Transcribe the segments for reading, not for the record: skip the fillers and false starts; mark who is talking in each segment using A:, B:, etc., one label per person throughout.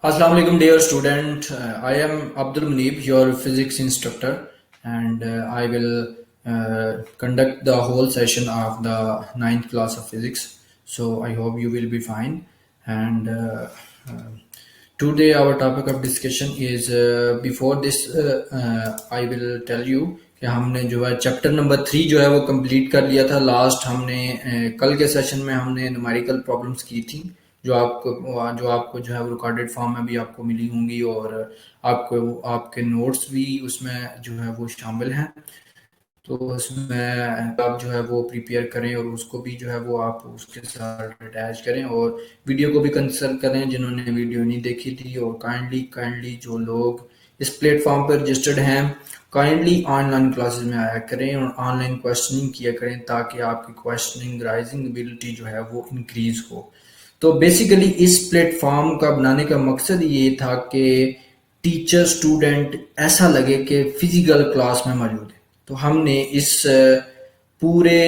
A: Assalamu alaikum, dear student. I am Abdul Munib, your physics instructor, and I will conduct the whole session of the ninth class of physics. So I hope you will be fine. And today our topic of discussion is before this I will tell you कि हमने जो है chapter number 3 जो है वो complete कर लिया था। लास्ट हमने कल के सेशन में हमने न्यूमेरिकल प्रॉब्लम्स की थी जो आपको जो है वो रिकॉर्डेड फॉर्म में भी आपको मिली होंगी, और आपको आपके नोट्स भी उसमें जो है वो शामिल हैं। तो उसमें आप जो है वो प्रिपेयर करें और उसको भी जो है वो आप उसके साथ अटैच करें, और वीडियो को भी कंसल्ट करें जिन्होंने वीडियो नहीं देखी थी। और काइंडली जो लोग इस प्लेटफॉर्म पर रजिस्टर्ड हैं, काइंडली ऑनलाइन क्लासेस में आया करें और ऑनलाइन क्वेश्चनिंग किया करें, ताकि आपकी क्वेश्चनिंग राइजिंग एबिलिटी जो है वो इंक्रीज हो। तो बेसिकली इस प्लेटफॉर्म का बनाने का मकसद ये था कि टीचर स्टूडेंट ऐसा लगे कि फिजिकल क्लास में मौजूद है। तो हमने इस पूरे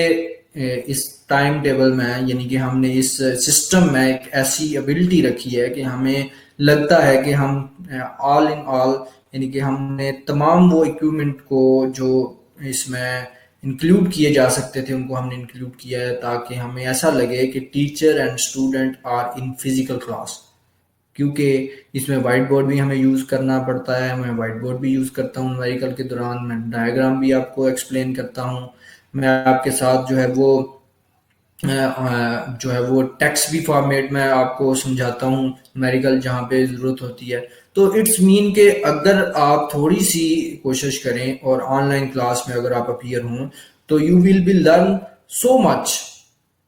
A: इस टाइम टेबल में, यानी कि हमने इस सिस्टम में एक ऐसी एबिलिटी रखी है कि हमें लगता है कि हम ऑल इन ऑल, यानी कि हमने तमाम वो इक्विपमेंट को जो इसमें इंक्लूड किए जा सकते थे उनको हमने इंक्लूड किया है, ताकि हमें ऐसा लगे कि teacher and student are in physical class. क्योंकि इसमें वाइट बोर्ड भी हमें यूज़ करना पड़ता है। मैं वाइट बोर्ड भी यूज़ करता हूँ न्यूमेरिकल के दौरान, मैं डायग्राम भी आपको एक्सप्लेन करता हूँ, मैं आपके साथ जो है वो जो है वो टेक्स्ट भी फॉर्मेट में आपको समझाता हूँ न्यूमेरिकल जहाँ पे ज़रूरत होती है। तो इट्स मीन के अगर आप थोड़ी सी कोशिश करें और ऑनलाइन क्लास में अगर आप अपीयर हों, तो you will be learn so much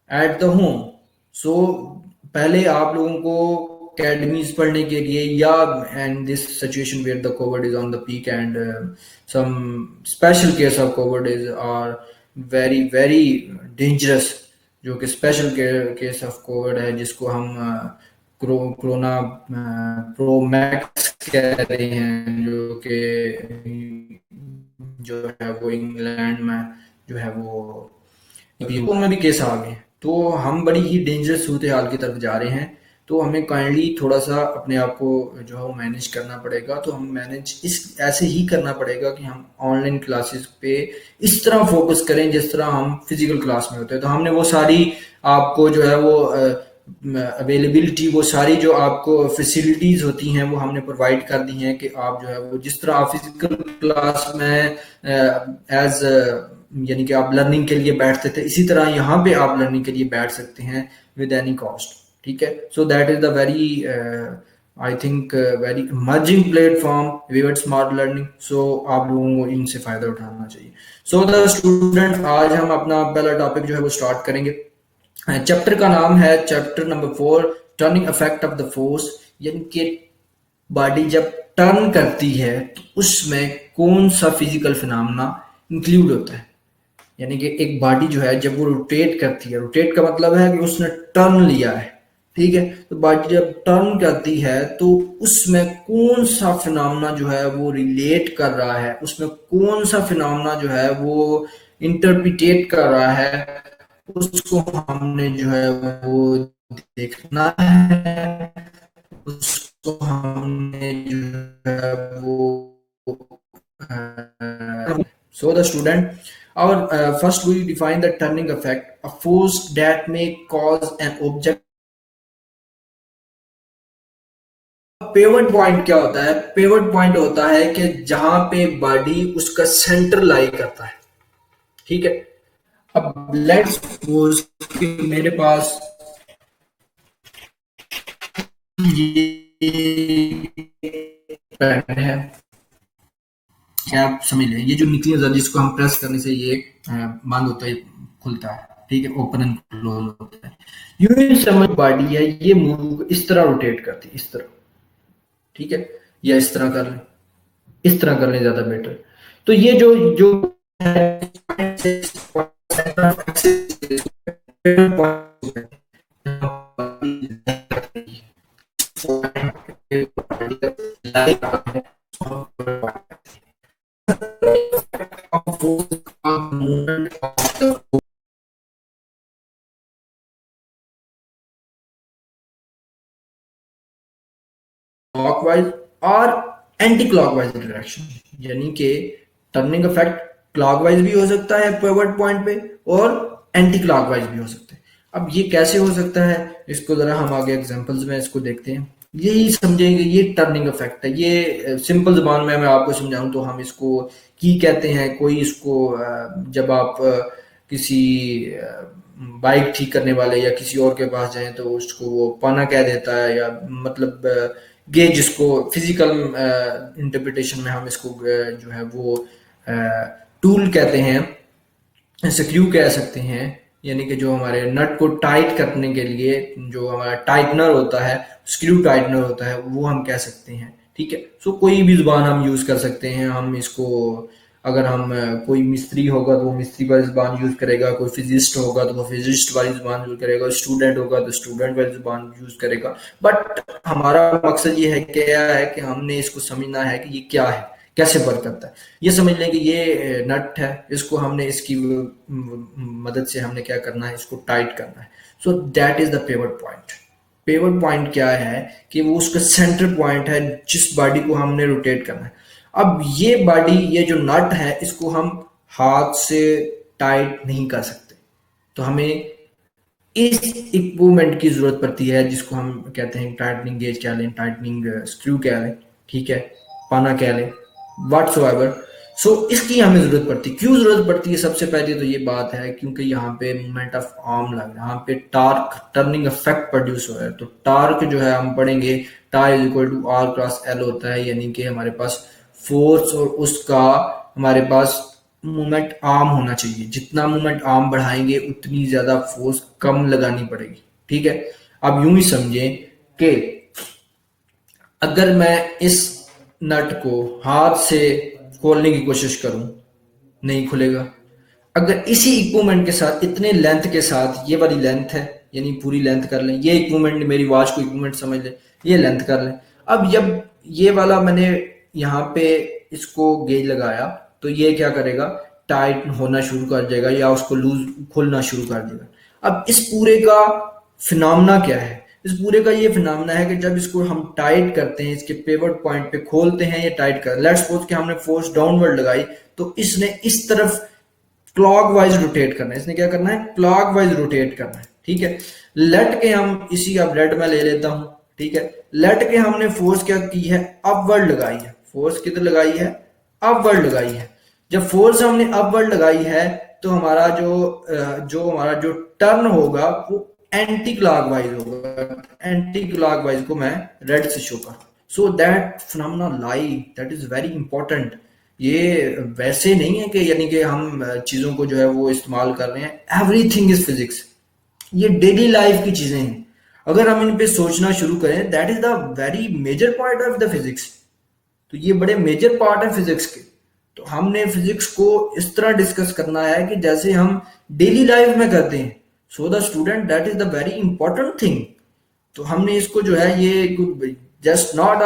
A: at the home. So पहले आप लोगों को अकेडमीज पढ़ने के लिए, yeah and this situation where the COVID is on the peak and some special case of COVID is are very very dangerous, जो कि special case of Covid है, जिसको हम कोरोना प्रो मैक्स कह रहे हैं, जो कि जो है वो इंग्लैंड में जो है वो अभी में भी केस आ गए। तो हम बड़ी ही डेंजरस सूरत हाल की तरफ जा रहे हैं। तो हमें काइंडली थोड़ा सा अपने आप को जो है वो मैनेज करना पड़ेगा। तो हम मैनेज इस ऐसे ही करना पड़ेगा कि हम ऑनलाइन क्लासेस पे इस तरह फोकस करें जिस तरह हम फिजिकल क्लास में होते हैं। तो हमने वो सारी आपको जो है वो अवेलेबिलिटी, वो सारी जो आपको फैसिलिटीज होती हैं वो हमने प्रोवाइड कर दी हैं, कि आप जो है वो जिस तरह आप फिजिकल क्लास में एज यानी कि आप लर्निंग के लिए बैठते थे, इसी तरह यहाँ पे आप लर्निंग के लिए बैठ सकते हैं विद एनी कॉस्ट। ठीक है, so that is the very I think very emerging platform Vivid Smart Learning. So आप लोगों को इनसे फायदा उठाना चाहिए। सो द स्टूडेंट, आज हम अपना पहला टॉपिक जो है वो स्टार्ट करेंगे। चैप्टर का नाम है chapter number 4, turning effect of the force. यानी कि बॉडी जब टर्न करती है तो उसमें कौन सा फिजिकल फिनोमेना इंक्लूड होता है। यानी कि एक बॉडी जो है जब वो रोटेट करती है, रोटेट का मतलब है कि उसने टर्न लिया है। ठीक है, तो बॉडी जब टर्न करती है तो उसमें कौन सा फिनोमेना जो है वो रिलेट कर रहा है, उसमें कौन सा फिनोमेना जो है वो इंटरप्रिटेट कर रहा है, उसको हमने जो है वो देखना है। उसको हमने जो है वो so the student, our first we define the turning effect, a force that may cause an object। Pivot point क्या होता है? पेवट पॉइंट होता है कि जहां पे बॉडी उसका सेंटर लाई करता है। ठीक है, अब लेट्स सपोज कि मेरे पास ये पेन है, क्या आप समझ लें, ये जो निकली नजर जिसको हम प्रेस करने से ये बंद होता है, खुलता है। ठीक है, ओपन एंड क्लोज होता है। यूं समझ बॉडी है, ये मूव इस तरह रोटेट करती है, इस तरह। ठीक है, या इस तरह कर लें, इस तरह कर लें, ज्यादा बेटर। तो ये जो जो क्लॉकवाइज और एंटी क्लॉकवाइज डायरेक्शन, यानी कि टर्निंग इफेक्ट क्लॉकवाइज भी हो सकता है पिवट पॉइंट पे और एंटी क्लॉकवाइज भी हो सकता है। अब ये कैसे हो सकता है, इसको जरा हम आगे एग्जांपल्स में इसको देखते हैं, यही समझेंगे। ये टर्निंग इफेक्ट है, ये सिंपल जुबान में मैं आपको समझाऊं तो हम इसको की कहते हैं। कोई इसको जब आप किसी बाइक ठीक करने वाले या किसी और के पास जाएं तो उसको वो पाना कह देता है, या मतलब गेज, जिसको फिजिकल इंटरप्रिटेशन में हम इसको जो है वो टूल कहते हैं, स्क्रू कह सकते हैं, यानी कि जो हमारे नट को टाइट करने के लिए जो हमारा टाइटनर होता है, स्क्रू टाइटनर होता है, वो हम कह सकते हैं। ठीक है, सो कोई भी जुबान हम यूज कर सकते हैं। हम इसको अगर हम कोई मिस्त्री होगा तो वो मिस्त्री वाली जुबान यूज करेगा, कोई फिजिस्ट होगा तो वो फिजिस्ट वाली जुबान यूज करेगा, स्टूडेंट होगा तो स्टूडेंट वाली जुबान यूज करेगा। बट हमारा मकसद ये है, क्या है कि हमने इसको समझना है कि ये क्या है, कैसे वर्क करता है। ये समझ लें कि ये नट है, इसको हमने इसकी मदद से हमने क्या करना है, इसको टाइट करना है। So that is the pivot point. Pivot point क्या है कि वो उसका सेंटर पॉइंट है जिस बॉडी को हमने रोटेट करना है। अब ये बॉडी, ये जो नट है, इसको हम हाथ से टाइट नहीं कर सकते, तो हमें इस इक्विपमेंट की जरूरत पड़ती है जिसको हम कहते हैं टाइटनिंग गेज कह लें, टाइटनिंग स्क्रू कह लें, ठीक है, पाना कह लें, व्हाटसोएवर। सो इसकी हमें जरूरत पड़ती है। क्यों जरूरत पड़ती है? सबसे पहले तो ये बात है क्योंकि यहाँ पे मूवमेंट ऑफ आर्म लग रहा है, यहाँ पे टार्क, टर्निंग इफेक्ट प्रोड्यूस हो रहा है। तो टार्क जो है हम पढ़ेंगे, tau is equal to R cross L होता है, यानी कि हमारे पास फोर्स और उसका हमारे पास मूवमेंट आर्म होना चाहिए। जितना मूवमेंट आर्म बढ़ाएंगे उतनी ज्यादा फोर्स कम लगानी पड़ेगी। ठीक है, अब यूं ही समझें कि अगर मैं इस नट को हाथ से खोलने की कोशिश करूं, नहीं खुलेगा। अगर इसी इक्विपमेंट के साथ, इतने लेंथ के साथ, ये वाली लेंथ है, यानी पूरी लेंथ कर लें, ये इक्विपमेंट, मेरी वॉच को इक्विपमेंट समझ लें, ये लेंथ कर लें। अब जब ये वाला मैंने यहाँ पे इसको गेज लगाया तो ये क्या करेगा, टाइट होना शुरू कर देगा या उसको लूज खोलना शुरू कर देगा। अब इस पूरे का फिनोमेना क्या है? इस पूरे का ये फिनोमेना है कि जब इसको हम टाइट करते हैं, इसके पिवट पॉइंट पे खोलते हैं, ये टाइट कर, लेट्स सपोज कि हमने फोर्स डाउनवर्ड लगाई तो इसने इस तरफ क्लॉकवाइज रोटेट करना है। इसने क्या करना है? क्लॉकवाइज रोटेट करना है। ठीक है, लेट के हम इसी, अब लेट में ले लेता हूं, ठीक है, लेट के हमने फोर्स क्या की है, अपवर्ड लगाई है। फोर्स किधर लगाई है? अपवर्ड लगाई है। जब फोर्स हमने अपवर्ड लगाई है तो हमारा जो टर्न होगा वो एंटी क्लॉकवाइज होगा। एंटी क्लॉकवाइज को मैं रेड से शो कर, so that phenomena lie, that is very important. ये वैसे नहीं है कि यानी कि हम चीजों को जो है वो इस्तेमाल कर रहे हैं। एवरीथिंग इज फिजिक्स, ये डेली लाइफ की चीजें हैं। अगर हम इन पे सोचना शुरू करें, that is the very major part of the physics. तो ये बड़े मेजर पार्ट है फिजिक्स के। तो हमने फिजिक्स को इस तरह डिस्कस करना है कि जैसे हम डेली लाइफ में करते हैं। सो the student, that is the very important thing. तो हमने इसको जो है, ये जस्ट नॉट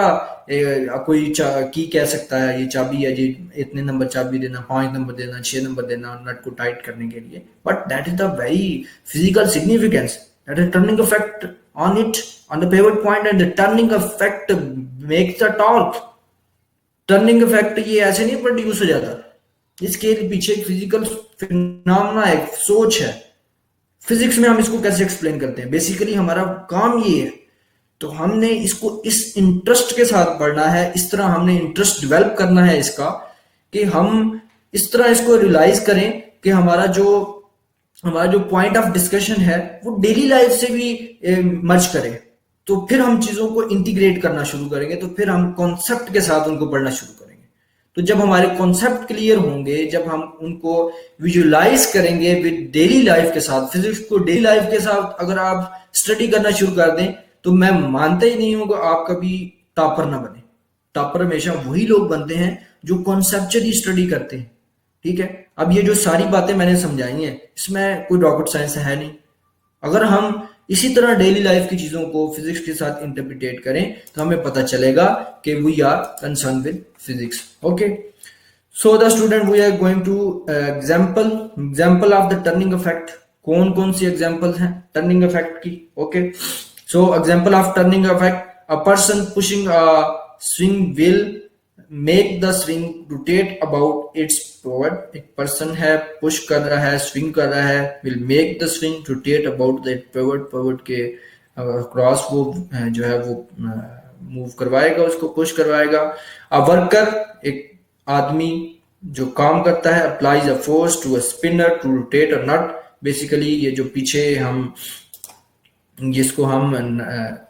A: कोई की कह सकता है, ये चाबी है जी, इतने नंबर चाबी देना, 5 नंबर देना, 6 नंबर देना नट को टाइट करने के लिए। But that is the very physical significance, that is turning effect on it, on the pivot point, and the turning effect makes the torque. Turning effect ये ऐसे नहीं प्रोड्यूस हो जाता, इसके पीछे एक फिजिकल फिनोमेना है, सोच है। फिजिक्स में हम इसको कैसे एक्सप्लेन करते हैं? बेसिकली हमारा काम ये है। तो हमने इसको इस इंटरेस्ट के साथ पढ़ना है, इस तरह हमने इंटरेस्ट डेवलप करना है इसका, कि हम इस तरह इसको रियलाइज करें कि हमारा जो पॉइंट ऑफ डिस्कशन है वो डेली लाइफ से भी मर्ज करें। तो फिर हम चीजों को इंटीग्रेट करना शुरू करेंगे, तो फिर हम कॉन्सेप्ट के साथ उनको पढ़ना शुरू करेंगे। तो जब हमारे कॉन्सेप्ट क्लियर होंगे, जब हम उनको विजुलाइज करेंगे विद डेली लाइफ के साथ, फिजिक्स को डेली लाइफ के साथ अगर आप स्टडी करना शुरू कर दें, तो मैं मानता ही नहीं हूं कि आप कभी टॉपर ना बने। टॉपर हमेशा वही लोग बनते हैं जो कॉन्सेप्चुअली स्टडी करते हैं। ठीक है, अब ये जो सारी बातें मैंने समझाई हैं, इसमें कोई रॉकेट साइंस है नहीं। अगर हम इसी तरह डेली लाइफ की चीजों को फिजिक्स के साथ इंटरप्रिटेट करें तो हमें पता चलेगा कि we are concern with physics. Okay, so the student, we are going to example of the turning effect. कौन कौन सी एग्जांपल्स हैं टर्निंग इफेक्ट की? Okay, so example of turning effect, a person pushing a swing will make the swing rotate about its pivot. एक पर्सन है, push कर रहा है, स्विंग कर रहा है, will make the swing rotate about the pivot, pivot के क्रॉस वो जो है वो मूव करवाएगा, उसको पुश करवाएगा। अ वर्कर, एक आदमी जो काम करता है, applies a force to a spinner to rotate a nut. Basically ये जो पीछे हम जिसको हम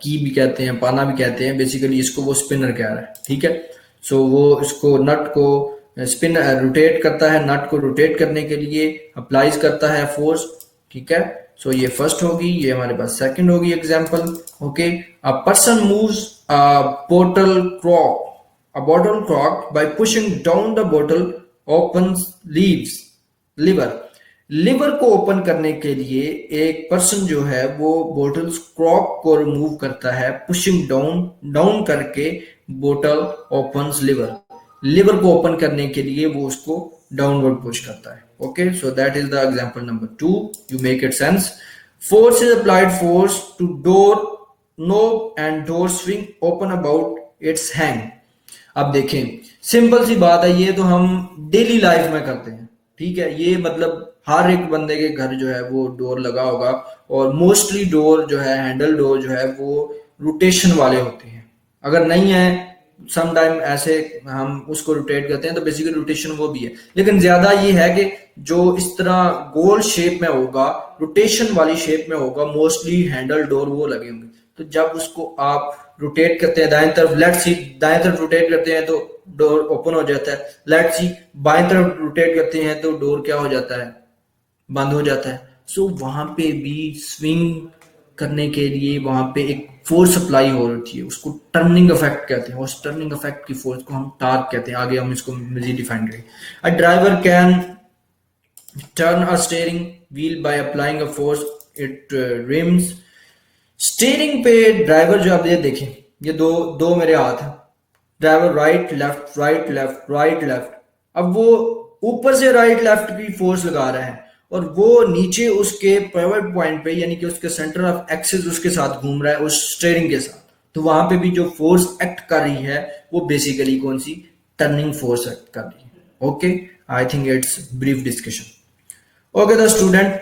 A: की भी कहते हैं, पाना भी कहते हैं, बेसिकली इसको वो स्पिनर कह रहा है, ठीक है। सो वो इसको नट को स्पिन रोटेट करता है, नट को रोटेट करने के लिए अप्लाइज करता है फोर्स, ठीक है। सो ये फर्स्ट होगी, ये हमारे पास सेकंड होगी example. Okay, a person moves a bottle cork, a bottle cork by pushing down the bottle opens leaves liver। Liver को ओपन करने के लिए एक पर्सन जो है वो बोटल क्रॉक को रिमूव करता है, पुशिंग डाउन, डाउन करके बोतल ओपन्स लिवर। लिवर को ओपन करने के लिए वो उसको डाउनवर्ड पुश करता है। Okay, so that is the example number 2। You make it sense. Force is applied force to door knob and door swing open about its hang. अब देखें, सिंपल सी बात है, ये तो हम डेली लाइफ में करते हैं, ठीक है। ये मतलब हर एक बंदे के घर जो है वो डोर लगा होगा, और मोस्टली डोर जो है, हैंडल डोर जो है वो रोटेशन वाले होते हैं। अगर नहीं है, सम टाइम ऐसे हम उसको रोटेट करते हैं, तो बेसिकली रोटेशन वो भी है, लेकिन ज्यादा ये है कि जो इस तरह गोल शेप में होगा, रोटेशन वाली शेप में होगा, मोस्टली हैंडल डोर वो लगे होंगे। तो जब उसको आप रोटेट करते हैं दाएं तरफ, लेट्स सी दाएं तरफ रोटेट करते हैं तो डोर ओपन हो जाता है, लेट्स सी बाएं तरफ रोटेट करते हैं तो डोर क्या हो जाता है, बंद हो जाता है। सो वहां पे भी स्विंग करने के लिए वहां पे एक फोर्स अप्लाई हो रही है, उसको टर्निंग इफेक्ट कहते हैं। उस टर्निंग इफेक्ट की फोर्स को हम टार्क कहते हैं। आगे हम इसको मजीद डिफाइन करेंगे। A driver can turn a steering wheel by applying a force it RIMS. Steering पे ड्राइवर जो, आप ये देखें, ये दो दो मेरे हाथ हैं, driver right left right left right left. अब वो ऊपर से राइट लेफ्ट की फोर्स लगा रहा है, और वो नीचे उसके पिवट पॉइंट पे, यानी कि उसके सेंटर ऑफ एक्सिस उसके साथ घूम रहा है उस स्टीयरिंग के साथ। तो वहां पे भी जो फोर्स एक्ट कर रही है वो बेसिकली कौन सी, टर्निंग फोर्स एक्ट कर रही है। Okay, I think it's brief discussion. Okay the student,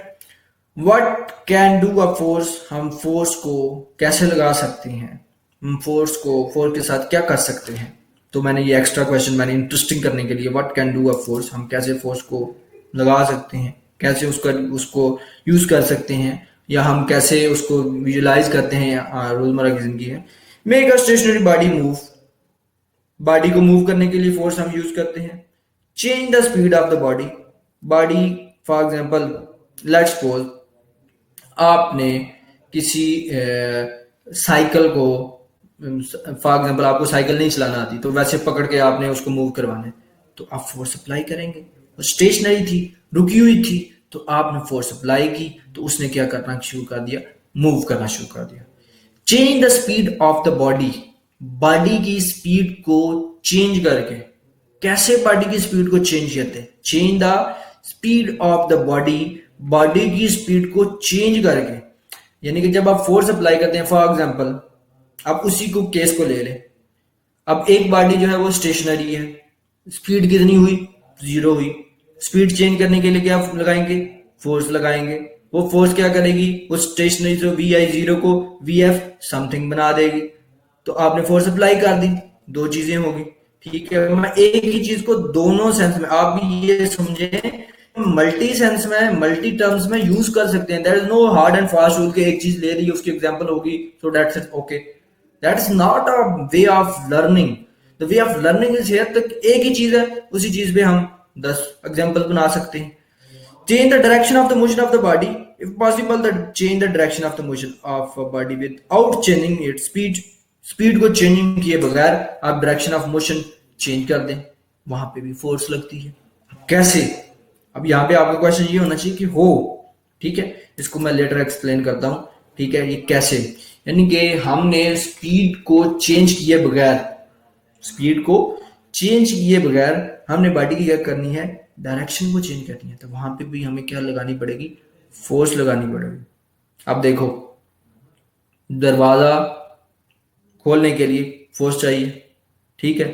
A: what can do a force, हम फोर्स को कैसे लगा सकते हैं, हम फोर्स को, फोर्स के साथ क्या कर सकते हैं। तो मैंने ये एक्स्ट्रा क्वेश्चन मैंने इंटरेस्टिंग करने के लिए, what can do a force, हम कैसे फोर्स को लगा सकते हैं, कैसे उसको यूज कर सकते हैं, या हम कैसे उसको विजुलाइज करते हैं रोजमर्रा की जिंदगी में। Make a stationary body move, body को मूव करने के लिए फोर्स हम यूज करते हैं। Change the speed of the body, body for example let's suppose आपने किसी साइकिल को, फॉर एग्जाम्पल आपको साइकिल नहीं चलाना आती, तो वैसे पकड़ के आपने उसको मूव करवाना है, तो आप फोर्स अप्लाई करेंगे। वो स्टेशनरी थी, रुकी हुई थी, तो आपने फोर्स अप्लाई की, तो उसने क्या करना शुरू कर दिया, मूव करना शुरू कर दिया। Change the speed of the body, body की स्पीड को चेंज करके, कैसे बॉडी की स्पीड को चेंज करते हैं, change the speed of the body, body की स्पीड को चेंज करके। यानी कि जब आप फोर्स अप्लाई करते हैं, फॉर एग्जांपल आप उसी को केस को ले लें, अब एक बॉडी जो है वो स्टेशनरी है, स्पीड कितनी हुई, जीरो हुई। स्पीड चेंज करने के लिए क्या लगाएंगे, फोर्स लगाएंगे। वो फोर्स क्या करेगी, वो स्टेशनरी से वी आई जीरो को वी एफ समथिंग बना देगी, तो आपने फोर्स अप्लाई कर दी, दो चीजें होगी। ठीक है, मैं एक ही चीज को दोनों सेंस में, आप भी ये समझे, मल्टी सेंस में, मल्टी टर्म्स में यूज कर सकते हैं। There is no hard and fast rule के एक चीज ले ली उसकी एग्जांपल होगी, so that's it, okay, that's not a way of learning. The way of learning is here, तक एक ही चीज है, उसी चीज पे हम 10 एग्जांपल बना सकते हैं। Change the direction of the motion of the body, if possible the change the direction of the motion of body without changing its speed, speed को चेंजिंग किए बगैर आप डायरेक्शन ऑफ मोशन चेंज कर दें, वहां पे भी फोर्स लगती है। कैसे, अब यहाँ पे आपका क्वेश्चन ये होना चाहिए कि हो, ठीक है, इसको मैं लेटर एक्सप्लेन करता हूँ। ठीक है, ये कैसे, यानी कि हमने स्पीड को चेंज किए बगैर, स्पीड को चेंज किए बगैर हमने बॉडी की क्या करनी है, डायरेक्शन को चेंज करनी है, तो वहां पे भी हमें क्या लगानी पड़ेगी, फोर्स लगानी पड़ेगी। अब देखो, दरवाजा खोलने के लिए फोर्स चाहिए, ठीक है।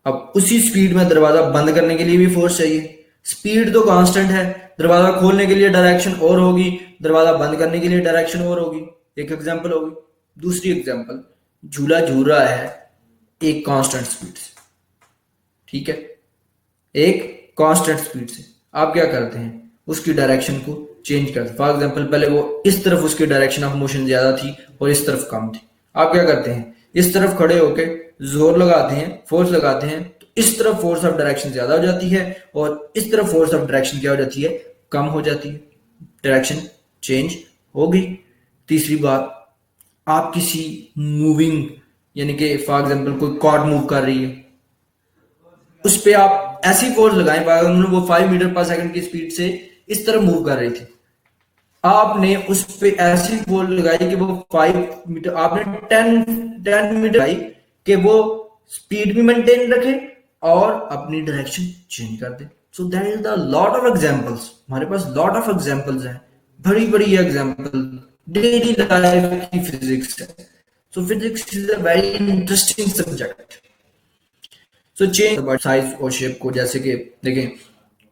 A: अब उसी स्पीड में दरवाजा बंद करने के लिए भी फोर्स चाहिए। स्पीड तो कांस्टेंट है, दरवाजा खोलने के लिए डायरेक्शन और होगी, दरवाजा बंद करने के लिए डायरेक्शन और होगी। एक एग्जांपल होगी। दूसरी एग्जांपल, झूला झूल रहा है एक कांस्टेंट स्पीड से, ठीक है, एक कांस्टेंट स्पीड से। आप क्या करते हैं, उसकी डायरेक्शन को चेंज करते। फॉर एग्जांपल, पहले वो इस तरफ उसकी डायरेक्शन ऑफ मोशन ज्यादा थी और इस तरफ कम थी। आप क्या करते हैं, इस तरफ खड़े होके जोर लगाते हैं, फोर्स लगाते हैं, तो इस तरफ फोर्स ऑफ डायरेक्शन ज्यादा हो जाती है और इस तरफ फोर्स ऑफ डायरेक्शन क्या हो जाती है, कम हो जाती है। डायरेक्शन चेंज हो गई। तीसरी बात, आप किसी मूविंग, यानी कि फॉर एग्जांपल कोई कॉर्ड मूव कर रही है, उस पे आप ऐसी फोर्स लगाएं, वो 5 मीटर पर सेकंड की स्पीड से इस तरफ मूव कर रही थी। आपने उस पे ऐसी फोर्स लगाई कि वो 5 मीटर, आपने 10 मीटर लगाई कि वो स्पीड भी मेंटेन रखे और अपनी डायरेक्शन चेंज कर दे। So that is the lot of examples. हमारे पास लॉट ऑफ एग्जांपल्स हैं, बड़ी बड़ी एग्जांपल डेली लाइफ की फिजिक्स है। So physics is a very interesting subject. So change size और शेप को, जैसे कि देखें,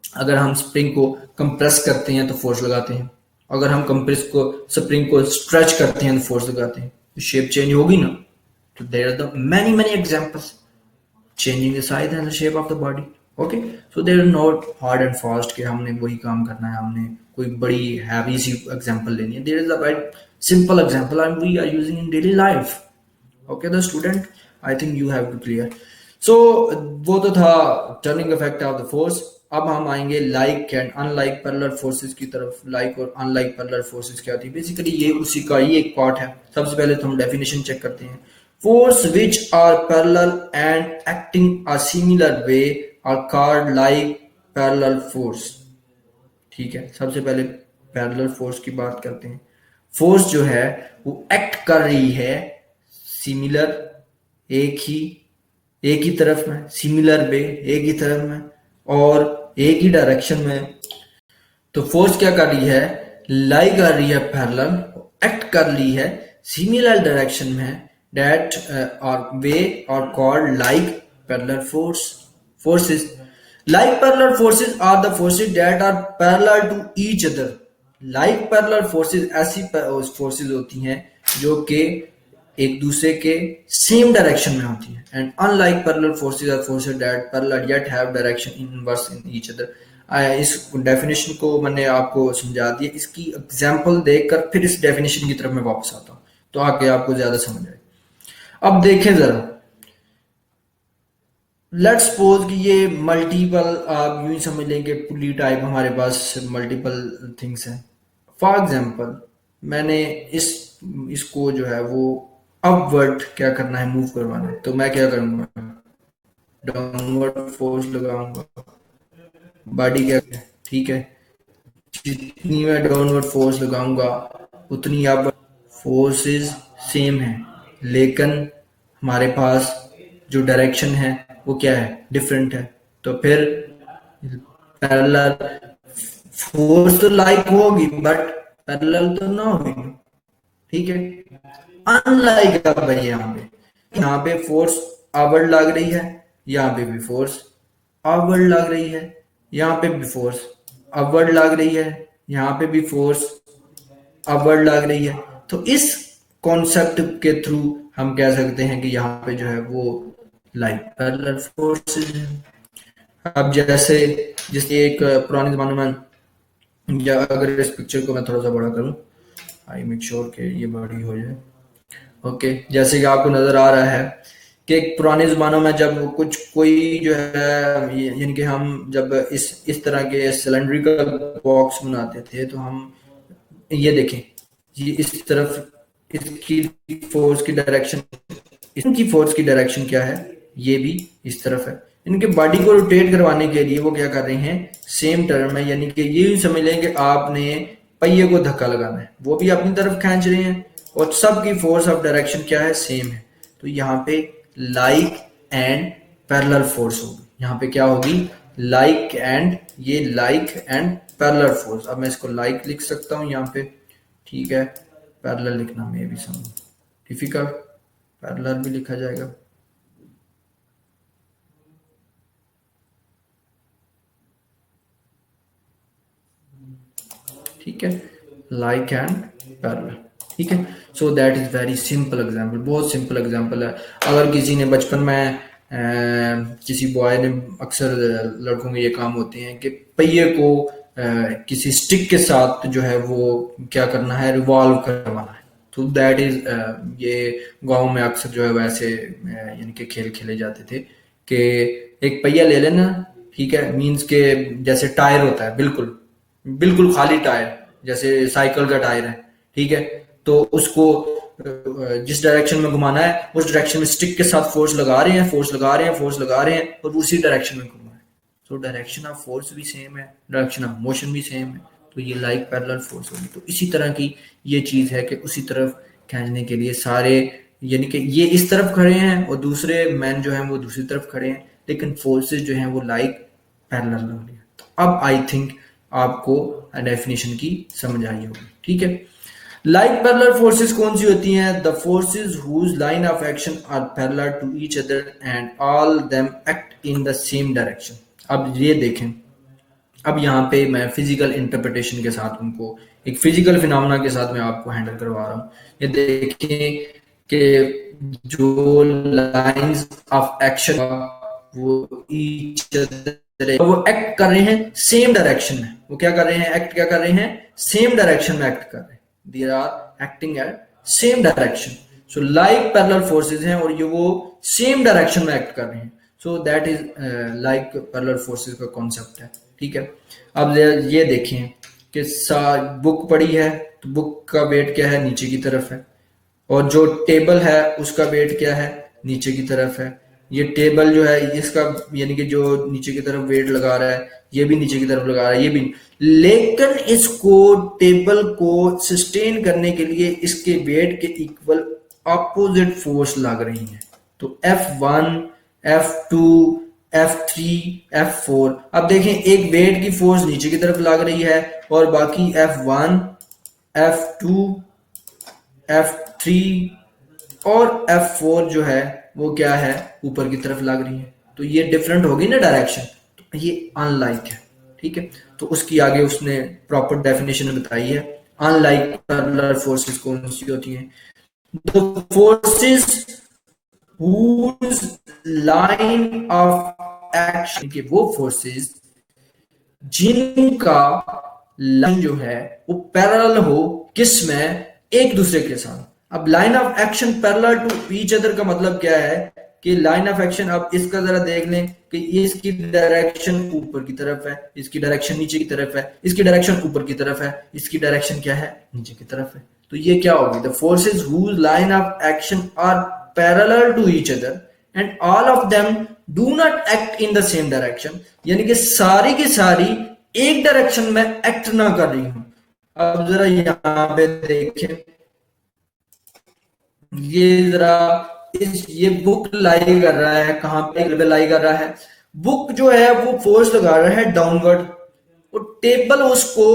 A: अगर हम स्प्रिंग को कंप्रेस करते हैं तो फोर्स लगाते हैं, अगर हम कंप्रेस को स्प्रिंग को स्ट्रेच करते हैं तो फोर्स लगाते हैं, तो शेप चेंज होगी ना। तो there are the many many examples changing the size and the shape of the body. Okay, so there are not hard and fast कि हमने वही काम करना है, हमने कोई बड़ी हैवी सी एग्जांपल लेनी है। There is a very simple example and we are using in daily life. Okay the student, I think you have to clear. So वो तो था turning effect of the force. अब हम आएंगे like and unlike parallel forces की तरफ। Like और unlike parallel forces क्या होती है, बेसिकली ये उसी का ही एक पार्ट है। सबसे पहले तो हम डेफिनेशन चेक करते हैं। Force which are parallel and acting a similar way are called like parallel force. ठीक है, सबसे पहले पैरेलल फोर्स की बात करते हैं। फोर्स जो है वो एक्ट कर रही है सिमिलर, एक ही तरफ में, सिमिलर वे एक ही तरफ में और एक ही डायरेक्शन में। तो फोर्स क्या कर रही है, लाई कर रही है पैरेलल, एक्ट कर रही है सिमिलर डायरेक्शन में। दैट और वे और called like parallel force forces. Like parallel forces are the forces that are parallel to each other. Like parallel forces ऐसी forces होती हैं जो कि एक दूसरे के सेम डायरेक्शन में होती हैं। And unlike parallel forces are forces that parallel yet have direction inverse in each other. इस डेफिनेशन को मैंने आपको समझा दिया। इसकी एग्जांपल देखकर फिर इस डेफिनेशन की तरफ मैं वापस आता हूँ तो आगे आपको ज्यादा समझ आए। अब देखें जरा, लेट्स सपोज कि ये मल्टीपल, आप यूं ही समझ लें कि पुली टाइप हमारे पास मल्टीपल थिंग्स हैं। फॉर एग्जांपल, मैंने इसको जो है वो अपवर्ड क्या करना है, मूव करवाना है, तो मैं क्या करूंगा, डाउनवर्ड फोर्स लगाऊंगा। बॉडी क्या, ठीक है, जितनी मैं डाउनवर्ड फोर्स लगाऊंगा उतनी अब फोर्सेस सेम है, लेकिन हमारे पास जो डायरेक्शन है वो क्या है, डिफरेंट है। तो फिर पैरेलल फोर्स तो लाइक होगी बट पैरेलल तो ना होगी, ठीक है। अनलाइक अब भाई यहाँ पे फोर्स आवर्ड लग रही है, यहाँ पे भी फोर्स आवर्ड लग रही है, यहाँ पे भी फोर्स अपवर्ड लग रही है, यहाँ पे भी फोर्स अपवर्ड लग रही है। तो इस कॉन्सेप्ट के थ्रू हम कह सकते हैं कि यहाँ पे जो है वो लाइक पैरेलल फोर्सेस है। अब जैसे जैसे एक पुराने जमाने में, या अगर इस पिक्चर को मैं थोड़ा सा बड़ा करूं, आई मेक श्योर कि ये बड़ी हो जाए। ओके, जैसे कि आपको नजर आ रहा है कि पुराने ज़मानों में जब कुछ कोई जो है, यानी कि हम जब इस तरह के सिलेंड्रिकल बॉक्स बनाते थे तो हम ये देखें, ये इस तरफ इसकी फोर्स की डायरेक्शन, इनकी फोर्स की डायरेक्शन क्या है, ये भी इस तरफ है। इनके बॉडी को रोटेट करवाने के लिए वो क्या कर रहे हैं, सेम टर्म है, यानी कि ये समझ लें कि आपने पहिए को धक्का लगाना है, वो भी अपनी तरफ खींच रहे हैं और सबकी फोर्स ऑफ डायरेक्शन क्या है, सेम है। तो यहाँ पे लाइक एंड पैरेलल फोर्स होगी। यहाँ पे क्या होगी, लाइक एंड, ये लाइक एंड पैरेलल फोर्स। अब मैं इसको लाइक लिख सकता हूँ यहाँ पे, ठीक है। पैरेलल लिखना में भी समझ डिफिकल्ट, पैरेलल भी लिखा जाएगा। ठीक है, लाइक एंड पैरेलल। ठीक है, so that is very simple example, बहुत सिंपल एग्जांपल है। अगर किसी ने बचपन में किसी बॉय ने, अक्सर लड़कों के ये काम होते हैं कि पहिए को किसी स्टिक के साथ जो है वो क्या करना है, रिवॉल्व करवाना है। तो दैट इज, ये गांव में अक्सर जो है वैसे यानी कि खेल खेले जाते थे कि एक पहिया ले लेना, ठीक है, मीन्स के जैसे टायर होता है, बिल्कुल बिल्कुल खाली टायर, जैसे साइकिल का टायर है, ठीक है। तो उसको जिस डायरेक्शन में घुमाना है उस डायरेक्शन में स्टिक के साथ फोर्स लगा रहे हैं, फोर्स लगा रहे हैं, फोर्स लगा रहे हैं, और उसी डायरेक्शन में घुमा है। तो डायरेक्शन ऑफ फोर्स भी सेम है, डायरेक्शन ऑफ मोशन भी सेम है। तो ये लाइक पैरेलल फोर्स होगी। तो इसी तरह की ये चीज है कि उसी तरफ खींचने के लिए सारे, यानी कि ये इस तरफ खड़े हैं और दूसरे मैन जो है वो दूसरी तरफ खड़े हैं, लेकिन फोर्सेस जो हैं वो लाइक पैरेलल होंगे। तो अब आई थिंक आपको डेफिनेशन की समझ आई होगी। ठीक है, लाइक पैरेलल फोर्सेस कौन सी होती हैं? The forces whose line of action are parallel to each other and all them act in the same direction. अब ये देखें, अब यहाँ पे मैं फिजिकल इंटरप्रिटेशन के साथ उनको एक फिजिकल फिनोमेना के साथ मैं आपको हैंडल करवा रहा हूँ। ये देखें कि जो लाइंस ऑफ एक्शन वो ईच अदर, वो एक्ट कर रहे हैं सेम डायरेक्शन में। वो क्या कर रहे हैं? एक्ट क्या कर रहे हैं? सेम डायरेक्शन में एक्ट कर रहे हैं। They are acting at same direction. So like parallel forces हैं और ये वो सेम डायरेक्शन में एक्ट कर रहे हैं। सो that is like parallel forces का कॉन्सेप्ट है। ठीक है, अब ये देखें कि बुक पड़ी है तो बुक का वेट क्या है? नीचे की तरफ है। और जो टेबल है उसका वेट क्या है? नीचे की तरफ है। ये टेबल जो है इसका, यानी कि जो नीचे की तरफ वेट लगा रहा है, ये भी नीचे की तरफ लगा रहा है, ये भी। लेकिन इसको, टेबल को सस्टेन करने के लिए इसके वेट के इक्वल अपोजिट फोर्स लग रही है। तो F1, F2, F3, F4। अब देखें, एक वेट की फोर्स नीचे की तरफ लग रही है और बाकी F1, F2, F3 और F4 जो है वो क्या है? ऊपर की तरफ लग रही है। तो ये डिफरेंट होगी ना डायरेक्शन, तो ये अनलाइक है। ठीक है, तो उसकी आगे उसने प्रॉपर डेफिनेशन बताई है। अनलाइक पैरेलल फोर्सेस कौन सी होती हैं? The forces whose line of action, के वो फोर्सेस जिनका लाइन जो है वो पैरेलल हो, किस में? एक दूसरे के साथ। अब line of action parallel to each other का मतलब क्या है कि लाइन ऑफ एक्शन, अब इसका जरा देख लें कि इसकी डायरेक्शन ऊपर की तरफ है, इसकी डायरेक्शन नीचे की तरफ है, इसकी डायरेक्शन ऊपर की तरफ है, इसकी डायरेक्शन क्या है? नीचे की तरफ है। तो ये क्या होगी? The forces whose line of action are parallel to each other and all of them do not act in the same direction. यानी कि सारी की सारी एक डायरेक्शन में एक्ट ना कर रही हूं। अब जरा यहां पे देखें, ये जरा ये बुक लाई कर रहा है, कहां पे लाई कर रहा है? बुक जो है वो फोर्स लगा रहा है डाउनवर्ड, और टेबल उसको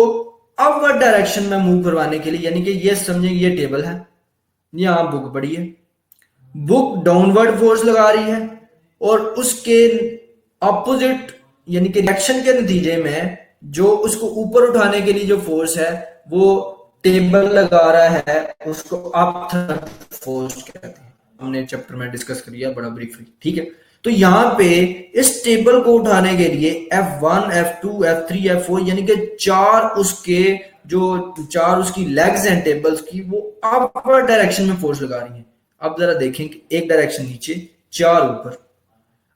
A: अपवर्ड डायरेक्शन में मूव करवाने के लिए, यानी कि ये समझे ये टेबल है, यहां बुक पड़ी है, बुक डाउनवर्ड फोर्स लगा रही है और उसके ऑपोजिट यानी कि रिएक्शन के नतीजे में जो उसको ऊपर उठाने के लिए जो फोर्स है वो टेबल लगा रहा है, उसको अप फोर्स कहते हैं। हमने चैप्टर में डिस्कस कर लिया बड़ा ब्रीफली। ठीक है, तो यहां पे इस टेबल को उठाने के लिए F1, F2, F3, F4 यानी कि चार उसकी लेग्स हैं टेबल्स की, वो अपवर्ड डायरेक्शन में फोर्स लगा रही हैं। अब जरा देखें कि एक डायरेक्शन नीचे, चार ऊपर।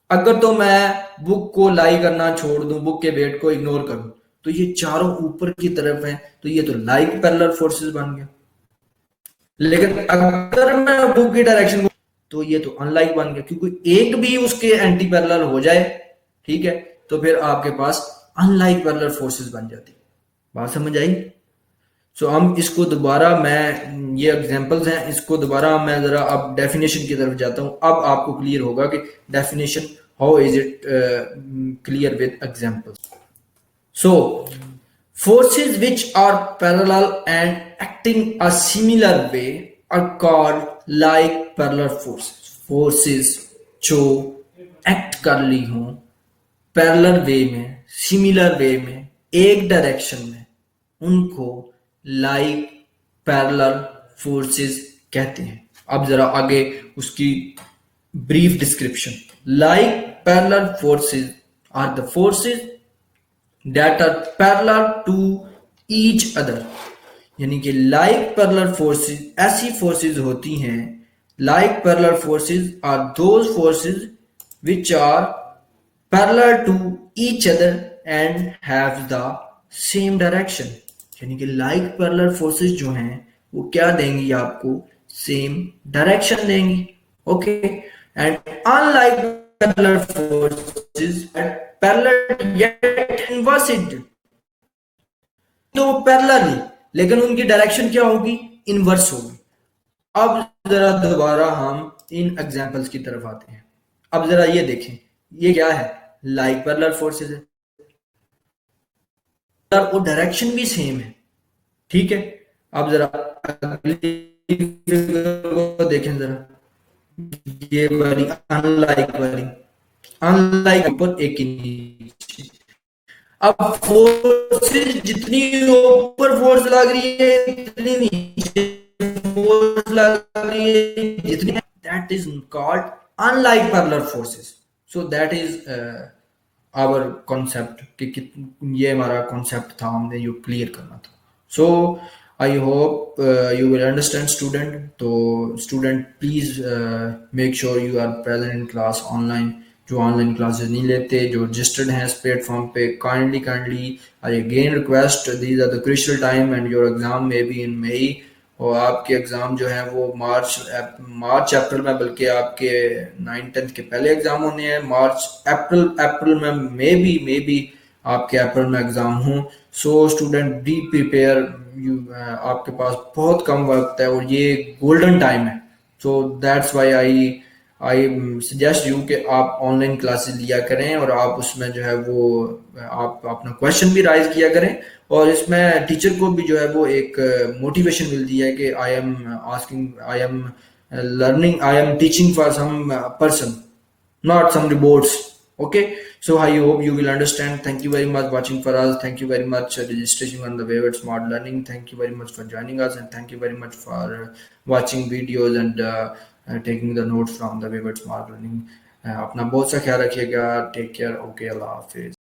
A: अगर तो मैं बुक को लाई करना छोड़ दूं, बुक के वेट को इग्नोर करूं, तो ये चारों ऊपर की तरफ है, तो ये तो लाइक पैरेलल फोर्सेस बन गया। लेकिन अगर मैं बुक की डायरेक्शन को, तो ये तो अनलाइक बन गया, क्योंकि एक भी उसके एंटी पैरेलल हो जाए, ठीक है, तो फिर आपके पास अनलाइक पैरेलल फोर्सेस बन जाती। बात समझ आई? सो हम इसको दोबारा, मैं ये एग्जांपल्स हैं, इसको दोबारा मैं जरा अब डेफिनेशन की तरफ जाता हूं। अब आपको क्लियर होगा कि definition how is it clear with examples. So forces which are parallel and acting a similar way are called like parallel forces जो एक्ट कर ली हों पैरेलल वे में, सिमिलर वे में, एक डायरेक्शन में, उनको लाइक पैरेलल फोर्सेस कहते हैं। अब जरा आगे उसकी brief description. Like parallel forces are the forces that are parallel to each other, यानी कि लाइक पैरेलल फोर्सेस ऐसी फोर्सेस होती हैं, like parallel forces are those forces which are parallel to each other and have the same direction, यानी कि like parallel forces जो हैं वो क्या देंगी आपको, सेम डायरेक्शन देंगी। Okay, and unlike parallel forces parallel yet inverted, तो पैरेलल ही लेकिन उनकी डायरेक्शन क्या होगी, इनवर्स होगी। अब जरा दोबारा हम इन एग्जांपल्स की तरफ आते हैं। अब जरा ये देखें, ये क्या है, लाइक पैरेलल फोर्सेस है और डायरेक्शन भी सेम है, ठीक है। अब जरा अगली को देखें जरा, ये वाली अनलाइक ऊपर एक ही नीचे। अब फोर्सेस जितनी ऊपर फोर्स लग रही है इतनी नीचे फोर्स लग रही है जितनी, that is called unlike parallel forces. So that is our concept कि ये हमारा concept था, हमने ये clear करना था। So I hope you will understand student। तो student please make sure you are present in class online। जो ऑनलाइन क्लासेस नहीं लेते, जो रजिस्टर्ड हैं इस प्लेटफॉर्म पे, kindly I again request, these are the crucial time and your exam may be in May, और आपके एग्ज़ाम जो है वो मार्च अप्रैल में, बल्कि आपके 9-10 के पहले एग्ज़ाम होने हैं, मार्च अप्रैल में मे बी आपके अप्रैल में एग्ज़ाम हों। सो स्टूडेंट बी प्रिपेयर, आपके पास बहुत कम वक्त है और ये गोल्डन टाइम है। So that's why I suggest you कि आप ऑनलाइन क्लासेस लिया करें और आप उसमें जो है वो आप अपना क्वेश्चन भी राइज किया करें, और इसमें टीचर को भी जो है वो एक मोटिवेशन मिलती है कि I am learning, I am teaching for some person, not some reports। Okay, so I hope you will understand। Thank you very much watching for us, thank you very much registration on the Wayward Smart Learning, thank you very much for joining us, and thank you very much for watching videos and taking the notes from the Wayward Smart Learning। अपना बहुत सा ख्याल रखिएगा, take care, okay, अल्लाह हाफिज।